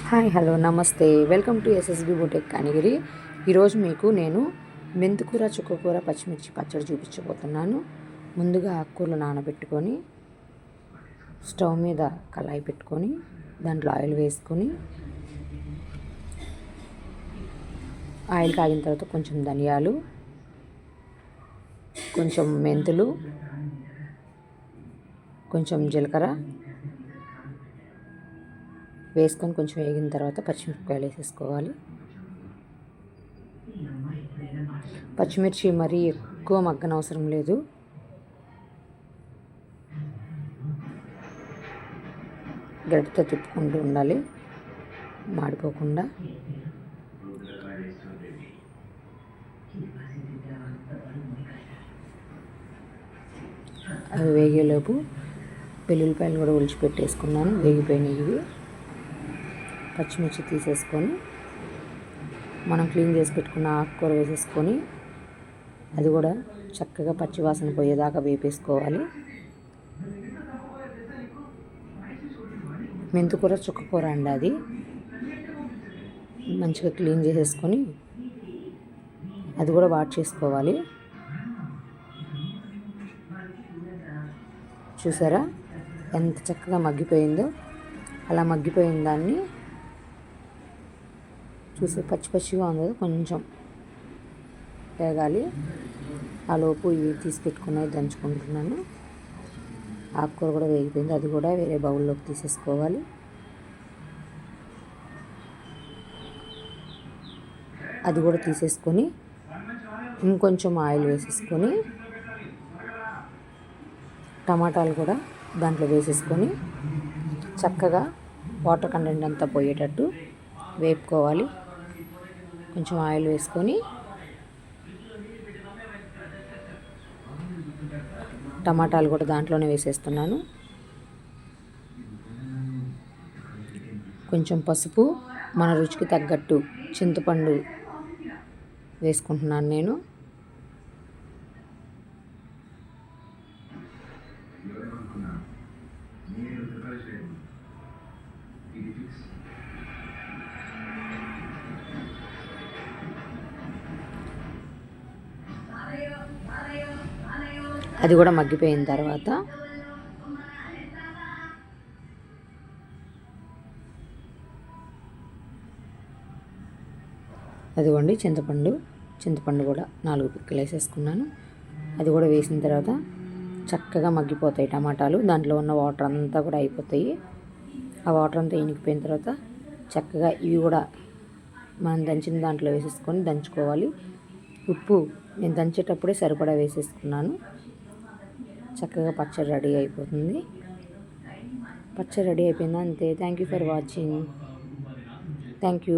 Hi hello నమస్తే welcome to SSB బోటెక్ Kanigiri. ఈరోజు మీకు నేను మెంతికూర చుక్కకూర పచ్చిమిర్చి పచ్చడి చూపించబోతున్నాను. ముందుగా ఆకుకూరలు నానబెట్టుకొని స్టవ్ మీద కళాయి పెట్టుకొని దాంట్లో ఆయిల్ వేసుకొని ఆయిల్ కాగిన తర్వాత కొంచెం ధనియాలు, కొంచెం మెంతులు, కొంచెం జీలకర్ర వేసుకొని కొంచెం వేగిన తర్వాత పచ్చిమిరపకాయలు వేసేసుకోవాలి. పచ్చిమిర్చి మరీ ఎక్కువ మగ్గనవసరం లేదు. గరిటెతో తిప్పుకుంటూ ఉండాలి మాడిపోకుండా. అవి వేగేలోపు వెల్లుల్లిపాయలు కూడా ఒలిచిపెట్టేసుకున్నాను, వేగిపోయినవి. పచ్చిమిర్చి తీసేసుకొని మనం క్లీన్ చేసి పెట్టుకున్న ఆకుకూర వేసేసుకొని అది కూడా చక్కగా పచ్చివాసన పోయేదాకా వేపేసుకోవాలి. మెంతికూర చుక్కకూర అండి, అది మంచిగా క్లీన్ చేసేసుకొని అది కూడా వాష్ చేసుకోవాలి. చూసారా ఎంత చక్కగా మగ్గిపోయిందో. అలా మగ్గిపోయిన దాన్ని చూసి పచ్చిగా ఉంది, కొంచెం వేగాలి. ఆ లోపు ఇవి తీసి పెట్టుకున్నవి దంచుకుంటున్నాను. ఆకుకూర కూడా వేగిపోయింది, అది కూడా వేరే బౌల్లోకి తీసేసుకోవాలి. అది కూడా తీసేసుకొని ఇంకొంచెం ఆయిల్ వేసేసుకొని టమాటాలు కూడా దాంట్లో వేసేసుకొని చక్కగా వాటర్ కంటెంట్ అంతా పోయేటట్టు వేపుకోవాలి. కొంచెం ఆయిల్ వేసుకొని టమాటాలు కూడా దాంట్లోనే వేసేస్తున్నాను. కొంచెం పసుపు, మన రుచికి తగ్గట్టు చింతపండు వేసుకుంటున్నాను నేను. అది కూడా మగ్గిపోయిన తర్వాత అదిగోండి చింతపండు కూడా 4 పిక్కలు వేసేసుకున్నాను. అది కూడా వేసిన తర్వాత చక్కగా మగ్గిపోతాయి టమాటాలు. దాంట్లో ఉన్న వాటర్ అంతా కూడా అయిపోతాయి. ఆ వాటర్ అంతా ఇనికిపోయిన తర్వాత చక్కగా ఇవి కూడా మనం దంచిన దాంట్లో వేసేసుకొని దంచుకోవాలి. ఉప్పు నేను దంచేటప్పుడే సరిపడా వేసేసుకున్నాను. చక్కగా పచ్చడి రెడీ అయిపోతుంది. పచ్చడి రెడీ అయిపోయిందా, అంతే. Thank you for watching. Thank you.